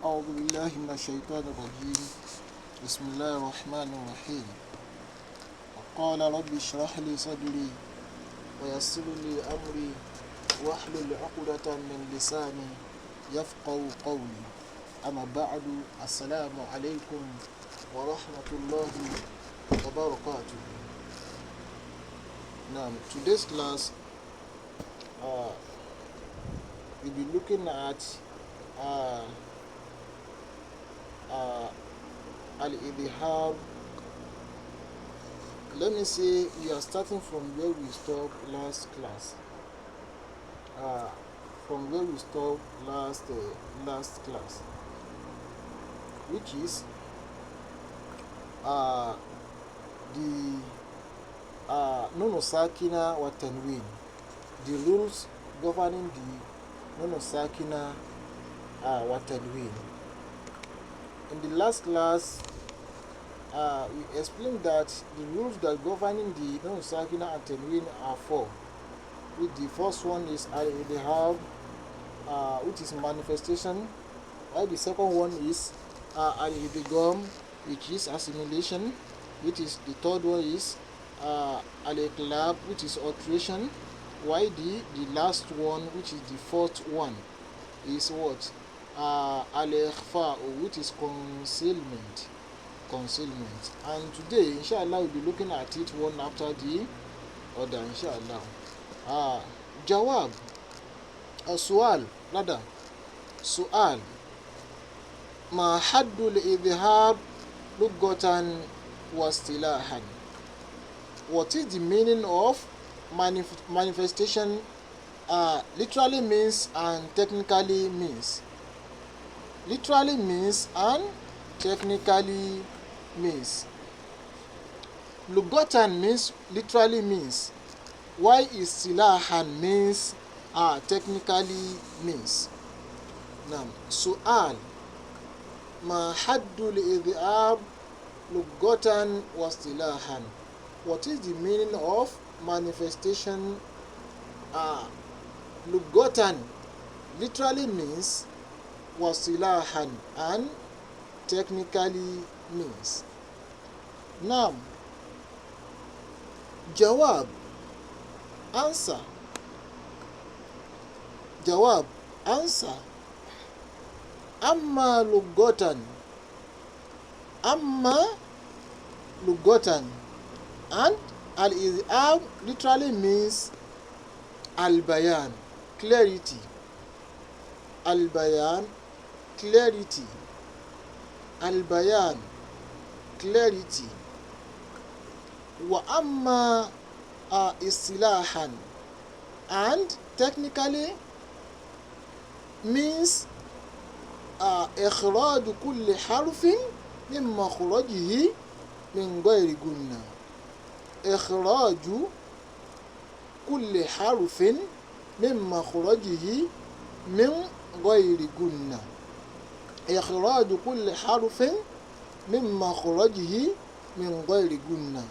أعوذ بالله من الشيطان الرجيم بسم الله الرحمن الرحيم وقال رب اشرح لي صدري ويسر لي أمري واحلل عقدة من لساني يفقه قولي أما بعد السلام عليكم ورحمة الله وبركاته. Now today's class we'll be looking at al-idhab. Let me say we are starting from where we stopped last class. From where we stopped last class, which is the Sakinah wa Tanwin, the rules governing the Sakinah wa Tanwin. In the last class, we explained that the rules that governing the Sakinah and Tanwin are four. With the first one is al-idhab, which is manifestation, while the second one is al-idgham, which is assimilation, which is the third one is al-iqlab, which is alteration, while the last one, which is the fourth one, is what? Al-ikhfa, which is concealment. And today, inshallah, we'll be looking at it one after the other, inshallah. Jawab, su'al, ma haddul idhab lughatan wa istilahan. What is the meaning of manifestation literally means and technically means? Literally means and technically means. Lughatan means literally means, while istilahan means technically means. Now, su'al ma haddul idhab lughatan wa istilahan. What is the meaning of manifestation lughatan literally means, wa istilahan and technically means? Now, jawab, answer. Jawab, answer. Amma lughatan and al-idhab literally means al-bayan, clarity. Al-bayan, clarity. Al-bayan, clarity. Wa amma istilahan, and technically means ikhraj kulli harfin min makhrajihi min ghayri gunna. Ikhraj kulli harfin min makhrajihi min ghayri gunna. Ikhraj kulli harfin min makhrajihi min ghayri gunna.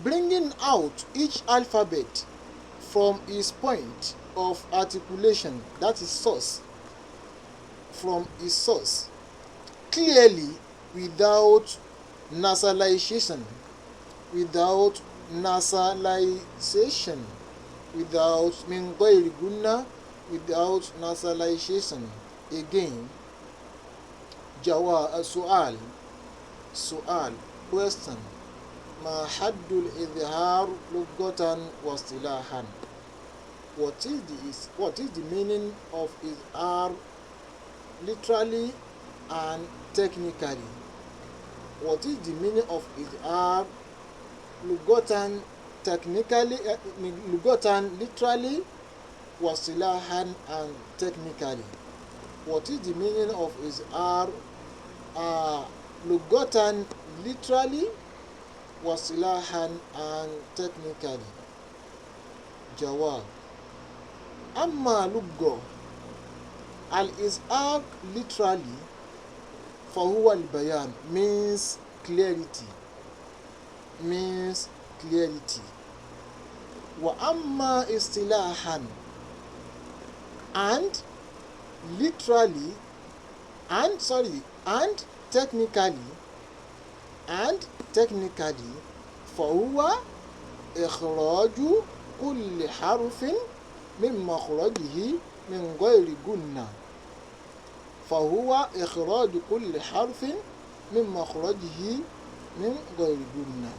Bringing out each alphabet from its point of articulation, that is source, from its source, clearly, without nasalization, without min ghayri gunna, without nasalization. Again, su'al, question. Ma haddul idhar lughatan wa istilahan. What is the meaning of idhar literally and technically? What is the meaning of idhar lughatan technically, lughatan literally, wa istilahan and technically? What is the meaning of idhar lughatan literally, wa istilahan and technically? Jawab, amma lugha al-izhar literally fahuwa al-bayan, means clarity, wa amma istilahan, and literally and technically فهو إخراج كل حرف من مخرجه من غير غنة. فهو إخراج كل حرف من مخرجه من غير غنة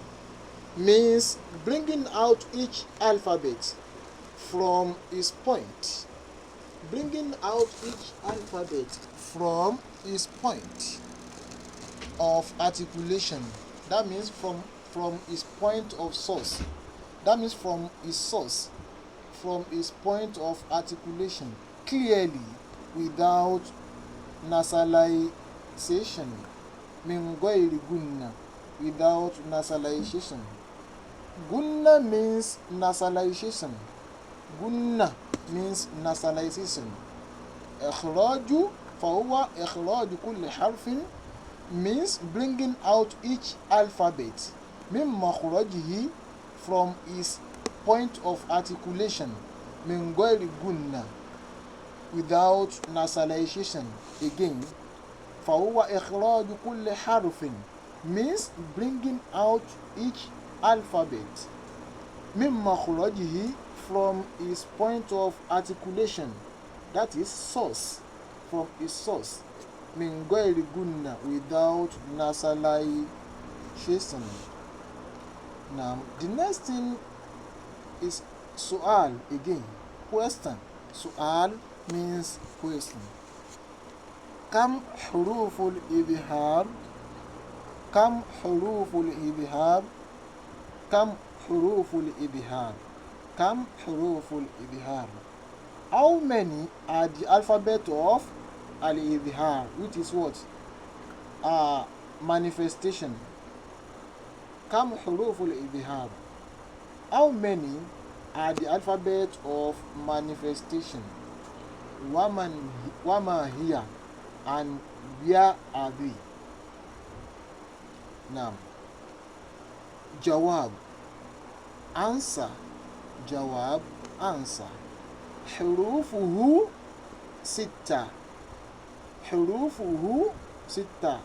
means bringing out each alphabet from its point. Bringing out each alphabet from its point of articulation. That means from its point of source. That means from its source, from its point of articulation, clearly, without nasalization. Min ghairi gunna, without nasalization. Gunna means nasalization. Gunna means nasalization. إخراج فهو إخراج كل حرف means bringing out each alphabet من مخرجه from its point of articulation من غير gunna, without nasalization. Again, فهو إخراج كل حرف means bringing out each alphabet من مخرجه from its point of articulation, that is source, from its source, min ghairi gunna, without nasalization. Now the next thing is su'al. Again, question. Su'al means question. Kam huruful ibhar? Kam huruful ibhar? Kam huruful ibhar? Kam huruful ibhar? How many are the alphabet of al-ibhar, which is what? Manifestation. Kam huruful ibhar? How many are the alphabet of manifestation? Wama here, and where are they? Now, Jawab, answer. Jawab, answer. Hurufuhu sitta. Hurufuhu sitta.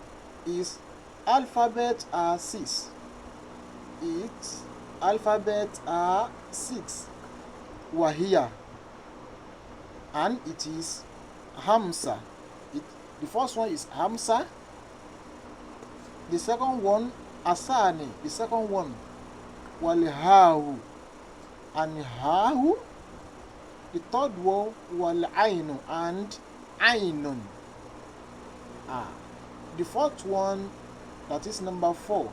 Its alphabet are 6. Its alphabet are 6. Wahia, and it is Hamza. The first one is Hamza. The second one Asani. The second one Walhahu, and Hahu. The third one Wal-Ainu, and Ainun. The fourth one, that is number 4,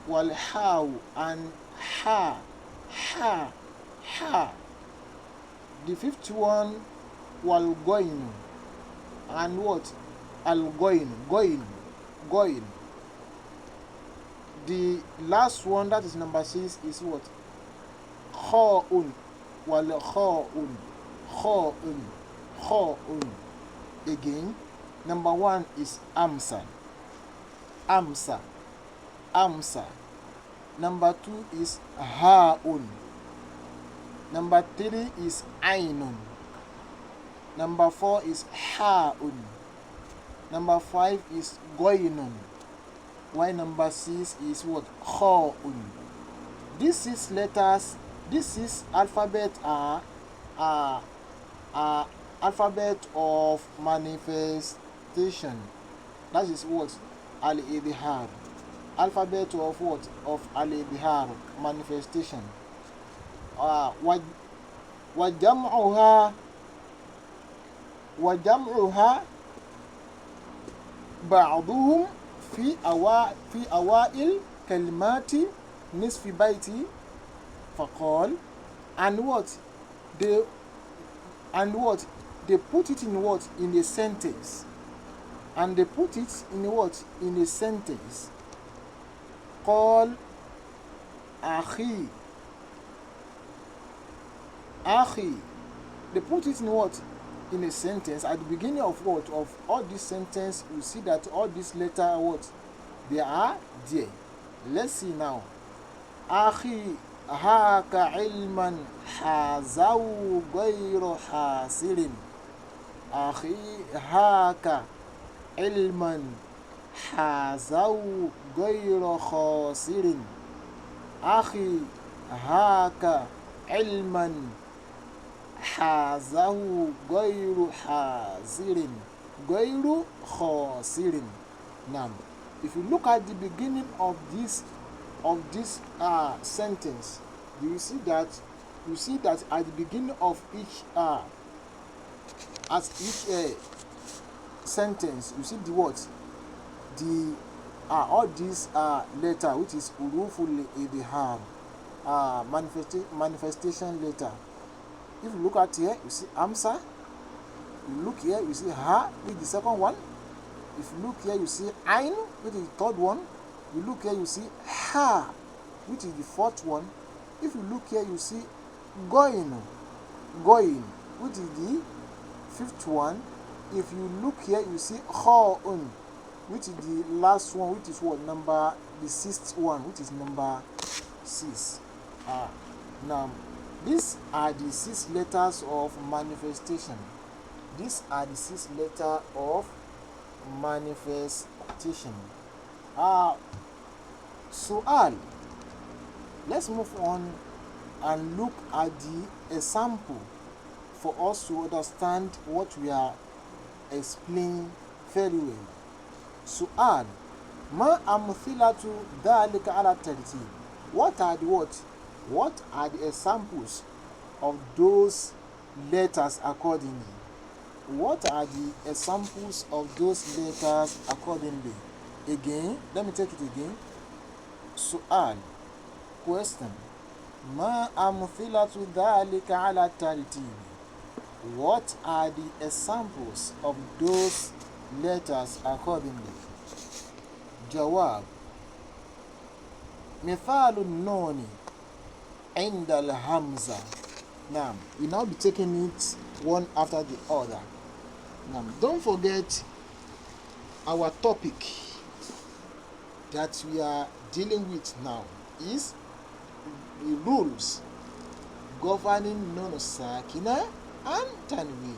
Wal-Hahu, and Ha. The fifth one Wal-Goinu, and what? Goin. The last one, that is number 6, is what? Kha'un. Wal-Kha'un. Again, number 1 is Amsa. Number 2 is Ha'un. Number 3 is Ainun. Number 4 is Ha'un. Number 5 is Goinun. While number 6 is what? Kha'un. These 6 letters, these 6 alphabet are alphabet of manifestation. That is what? Al-Ibhar. Alphabet of what? Of Al-Ibhar, manifestation. وجمعها بعضهم في أوائل كلمات نصف بيتي فقال, and what they put it in what? In a sentence. And they put it in what? In a sentence. قال أخي. They put it in what? In a sentence. At the beginning of what? Of all this sentence, you see that all these letters, what? They are there. Let's see now. أخي هاك علما حازوا غير حاصل. أخي هاك علما حازوا غير خاسر أخي هاك علما حازه غير حازر غير خاسر. Now, if you look at the beginning of this sentence, you see that at the beginning of each sentence, you see the words, the all these letter, which is uruful idhar, manifestation letter. If you look at here, you see amsa. You look here, you see ha, which is the second one. If you look here, you see ain, which is the third one. You look here, you see ha, which is the fourth one. If you look here, you see going, which is the fifth one. If you look here, you see kha'un, which is the last one, which is what number, the sixth one, which is number 6. Now, these are the 6 letters of manifestation. These are the 6 letters of manifestation. Su'al. Let's move on and look at the example for us to understand what we are explaining very well. Su'al. Ma amthilatu dhalika ala tartib. What are the what? What are the examples of those letters accordingly? What are the examples of those letters accordingly? Again, let me take it again. Su'al, question. Ma amthilatu dhalika ala tartib. What are the examples of those letters accordingly? Jawab. Mithalu noni inda al-hamza. Now, we now be taking it one after the other. Now, don't forget our topic that we are dealing with now is the rules governing Sakinah and Tanwin.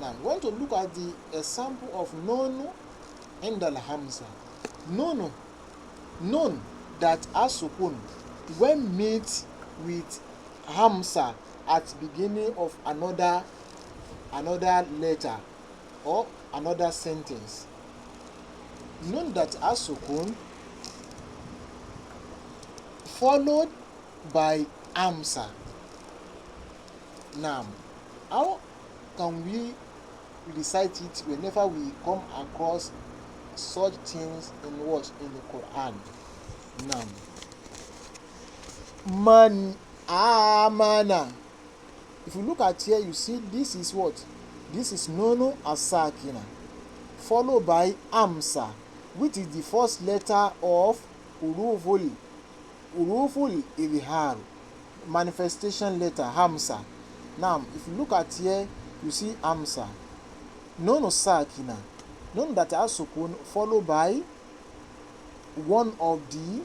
Now, we want to look at the example of Nonu and al-Hamza. Nun that has sukun when meet with Hamza at the beginning of another letter or another sentence. Nun that has sukun followed by Hamza. Now, how can we recite it whenever we come across such things in the Quran? Now, man amana. If you look at here, you see this is what? This is nono as-sakina, followed by amsa, which is the first letter of uruful idhar, manifestation letter, hamsa. Now, if you look at here, you see amsa, nono sakina, nono that has sukun, followed by one of the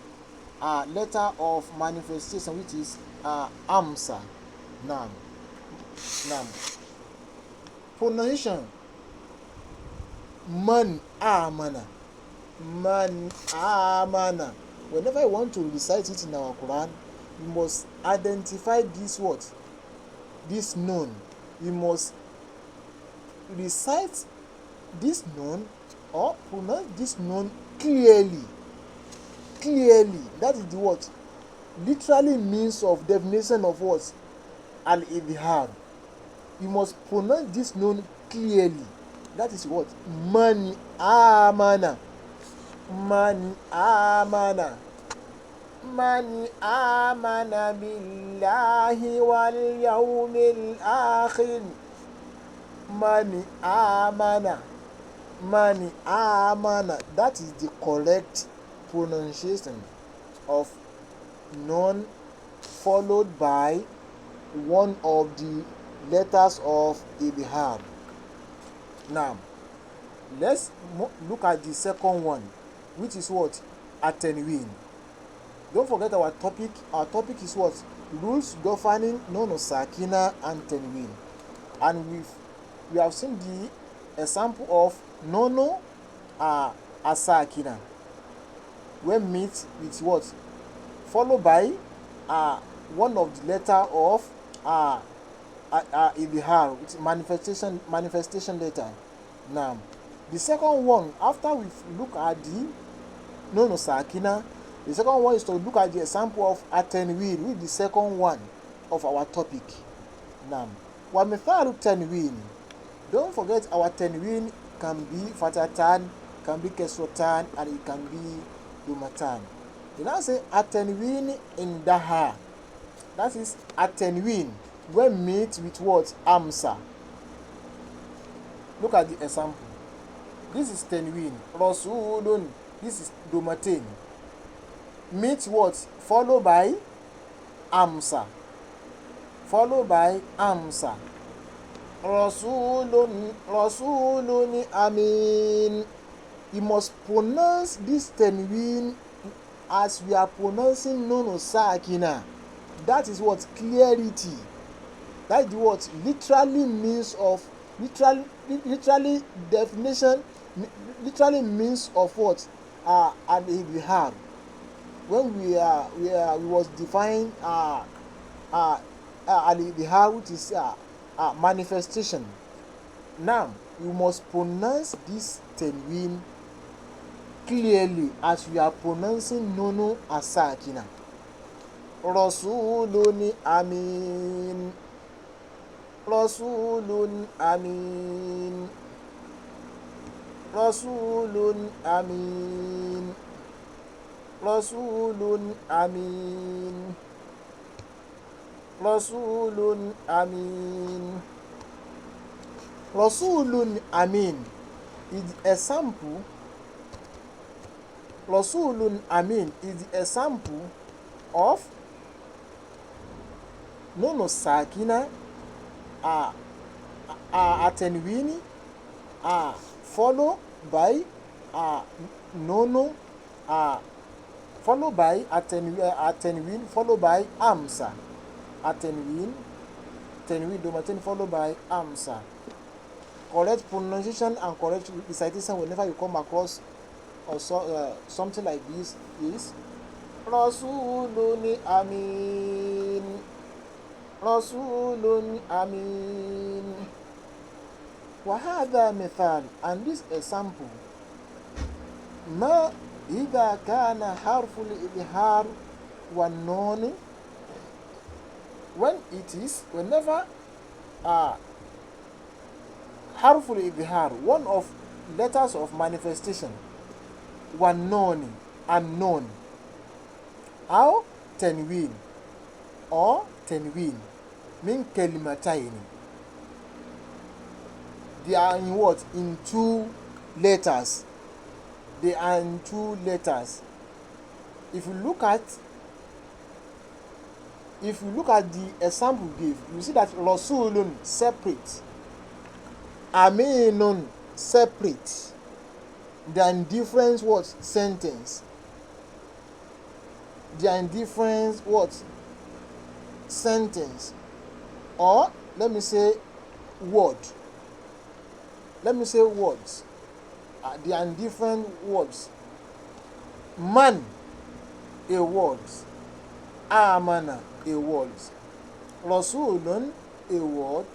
letter of manifestation, which is amsa. Now, pronunciation. Man amana. Whenever I want to recite it in our Quran, we must identify this word, this noun. We must recite this noun or pronounce this noun clearly. That is the word. Literally means of definition of what? Al-idhar. You must pronounce this noun clearly. That is what? Man amana. Man amana. Man amana billahi wal yawmil akhir. Man amana. Man amana. That is the correct pronunciation of noun followed by one of the letters of idhar. Now, let's look at the second one, which is what? Tanwin. Don't forget our topic. Our topic is what? Rules governing Sakinah and Tanwin. And we have seen example of nono asakina, when meet with what? Followed by one of the letter of ibihar, which manifestation letter. Now, the second one, after we look at the nono sakina, the second one is to look at the example of atenwin, which is the second one of our topic. Now, wa mithalu tanwin. Don't forget our tanwin can be fatatan, can be kesrotan, and it can be dumatan. You now say atenwin in daha. That is atenwin when meet with what? Amsa. Look at the example. This is tanwin. Rasulun. This is dumatin. Meet what? Followed by amsa. Followed by amsa. Rasulun amin. You must pronounce this tanwin as we are pronouncing nono sakina. That is what? Clarity. That is what literally means of literally definition, literally means of what? An ibihar. When we was defining al ibihar, which is manifestation. Now you must pronounce this tanwin clearly as we are pronouncing nono asakina. Rasulun amin. Rasulun amin. Rasulun amin. Rasulun amin. Rasulun amin. Rasulun amin is the example. Rasulun amin is the example of nono sakina atenwini followed by nono followed by atenwin followed by amsa. Atenwin domatin followed by amsa. Correct pronunciation and correct recitation whenever you come across something like this is Rasulun amin. Rasulun amin. وهذا مثال, and this example ما إذا كان حرف الإظهار والنون, when it is whenever حرف الإظهار, one of letters of manifestation, والنون and known, أو تنوين or tanwin min kalimatayn. They are in what? In two letters. They are in two letters. If you look at the example give, you see that Rasulun separate, Aminun separate. They are in different what? Sentence. They are in different what? Sentence. Or let me say word. Let me say words. They are in different words. Man, a word. Amana, a word. Rasulun, a word.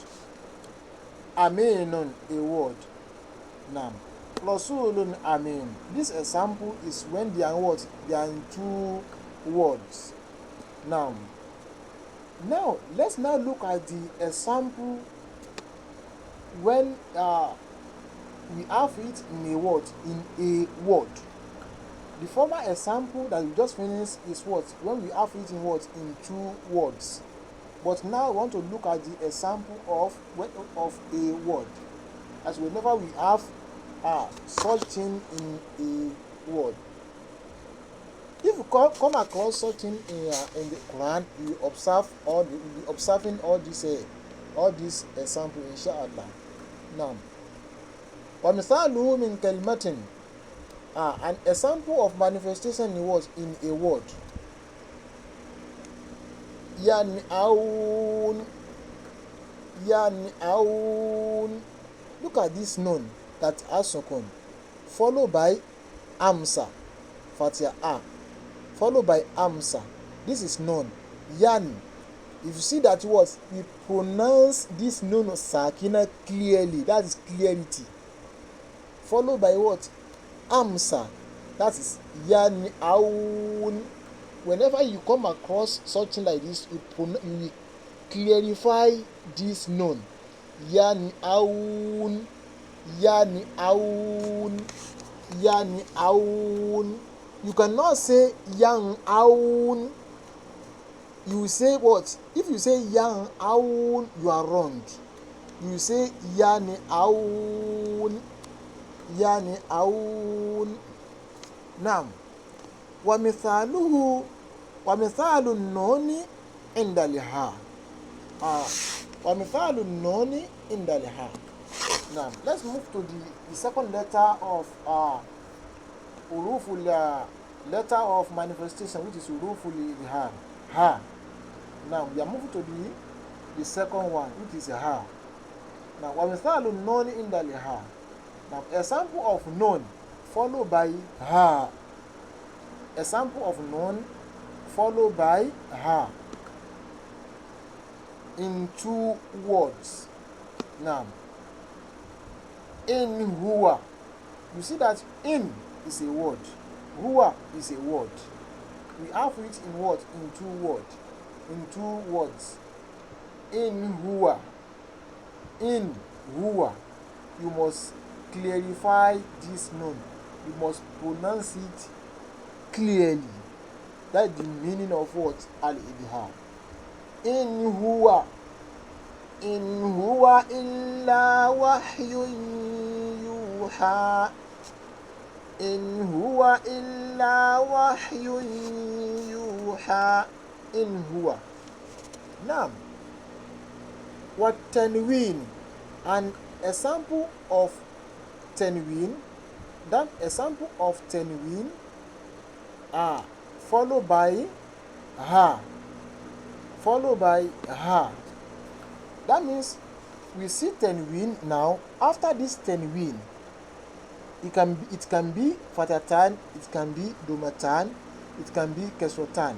Aminun, a word. Now, Rasulun Amin. This example is when they are what? They are in two words. Now, let's now look at the example when we have it in a word. The former example that we just finished is what? When we have it in what? In two words. But now I want to look at the example of a word. As whenever we have such thing in a word. If you come across such thing in the Quran, you be observing all this example, inshallah. Now, وَمِثَالُهُ مِنْ كَلْمَةٍ, an example of manifestation was in a word. يَنْأَوْنَ Look at this nun that has sukun, followed by amsa, fatia a, followed by amsa. This is nun. Yan. If you see that what we pronounce this nun sakina clearly, that is clarity. Followed by what? Amsa. That is yan aun. Whenever you come across something like this, you will clarify this nun. Yani aun, yani aun, yani aun. You cannot say yang aun. You say what? If you say yang aun, you are wrong. You say yani aun, yani aun. Now, ومثاله ومثال النون عند الها. ومثال النون عند الها. Now, let's move to the second letter of uruful letter of manifestation, which is uruful ilham, ha. Now we are moving to the second one, which is ha. Now ومثال النون عند الها. Now a sample of nun followed by ha. A sample of nun followed by ha in two words. Now, in huwa, you see that in is a word, huwa is a word. We have it in what? In two words. In two words. In huwa. In huwa. You must clarify this nun. You must pronounce it clearly. That's the meaning of what? Al-Ibham. In huwa. In huwa illa wahyun yuha. In huwa illa wahyun yuha. In huwa. Now, what tanwin, and a sample of tanwin, that a sample of tanwin followed by ha, followed by ha. That means we see tanwin now. After this tanwin, it can be fatatan, it can be domatan, it can be kesrotan.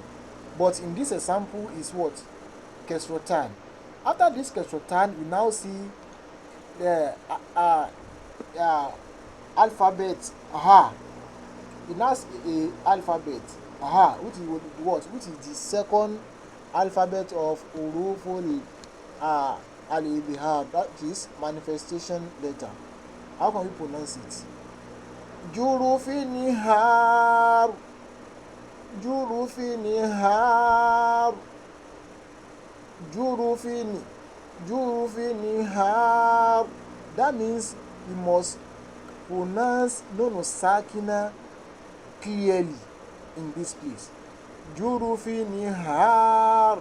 But in this example is what? Kesrotan. After this kesrotan, we now see the alphabet ha. We now see a alphabet ha, which is what? Which is the second alphabet of uruful al-ibham, that is manifestation letter. How can we pronounce it? Jurufi nihar. Jurufi nihar. Jurufi nihar. That means we must pronounce nun sakina clearly in this place. Jurufi nihar.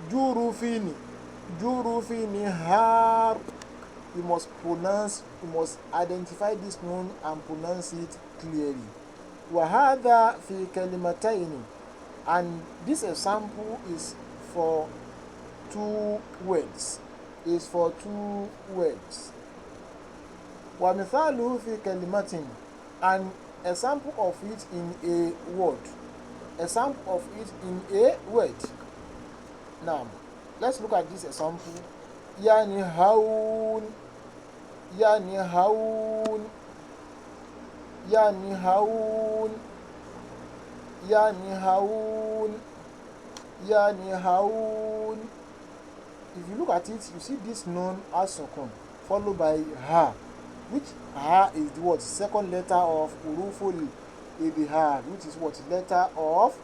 Jurufi nihar. You must pronounce, you must identify this nun and pronounce it clearly. وهذا في كلمتين, and this example is for two words. ومثاله في كلمة, and a sample of it in a word. A sample of it in a word. Now, let's look at this example. Yani haun. Yani haun. Yani haun. Yani haun. Yani haun. If you look at it, you see this nun as sukun, followed by ha, which ha is the what? Second letter of uruful ibham, which is what? Letter of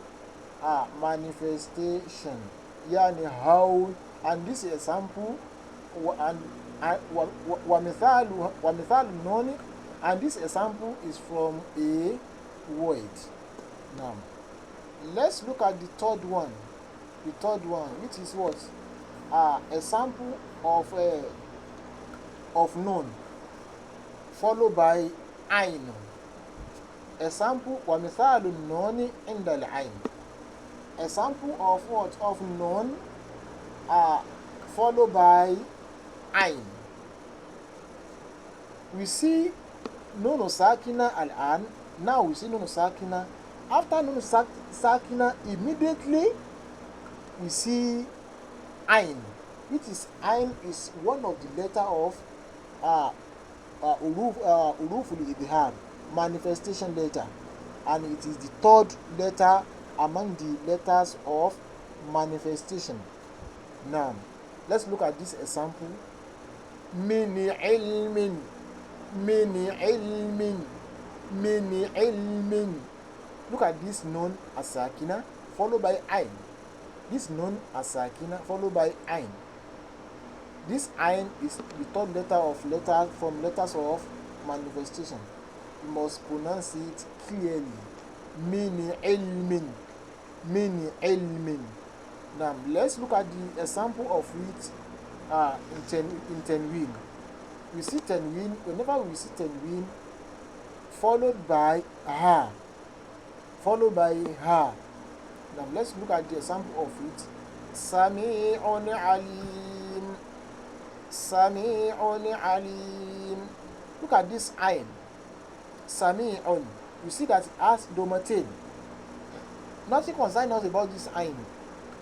manifestation. Yani haun. And this is a sample, and ومثال nun, and this example is from a word. Now, let's look at the third one. The third one, which is what? A sample of nun, followed by ain. A sample, ومثال النون عند العين. A sample of what? Of nun, followed by ain. We see Nono Sakinah al-an. Now we see Nono Sakinah. After Nono Sakinah, immediately we see Ain, which is Ain is one of the letter of Uruful Ibhar, manifestation letter, and it is the third letter among the letters of manifestation. Now, let's look at this example. Mini ilmin, mini ilmin, mini ilmin. Look at this known as Sakinah followed by Ain. This known as Sakinah followed by Ain. This Ain is the third letter of letters of manifestation. You must pronounce it clearly. Mini ilmin, mini ilmin. Now let's look at the example of it in Tanwin. We see Tanwin, whenever we see Tanwin followed by ha, followed by ha. Now let's look at the example of it. Sami'un alim, Sami'un alim. Look at this ayn. Sami'un. You see that it has domain. Nothing concerns us about this ayn.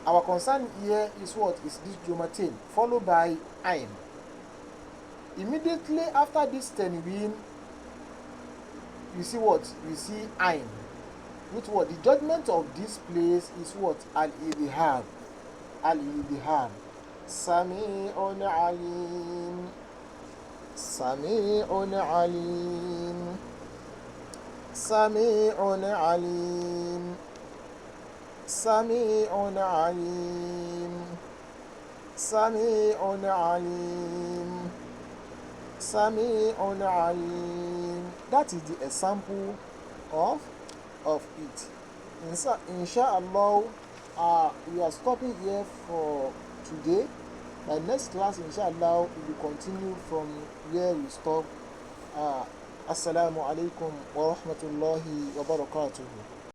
Our concern here is what is this domain followed by ayn. Immediately after this tanwin, you see what? You see ayn. Which what? The judgment of this place is what? Al-Idhar. Al-Idhar. Sami'un alim. Sami'un alim. Sami'un alim. Sami'un alim. Sami'un alim. Sami'un alim. That is the example of it. Inshallah, we are stopping here for today. My next class, inshallah, we will continue from where we stop. Assalamu alaikum wa rahmatullahi wa barakatuhu.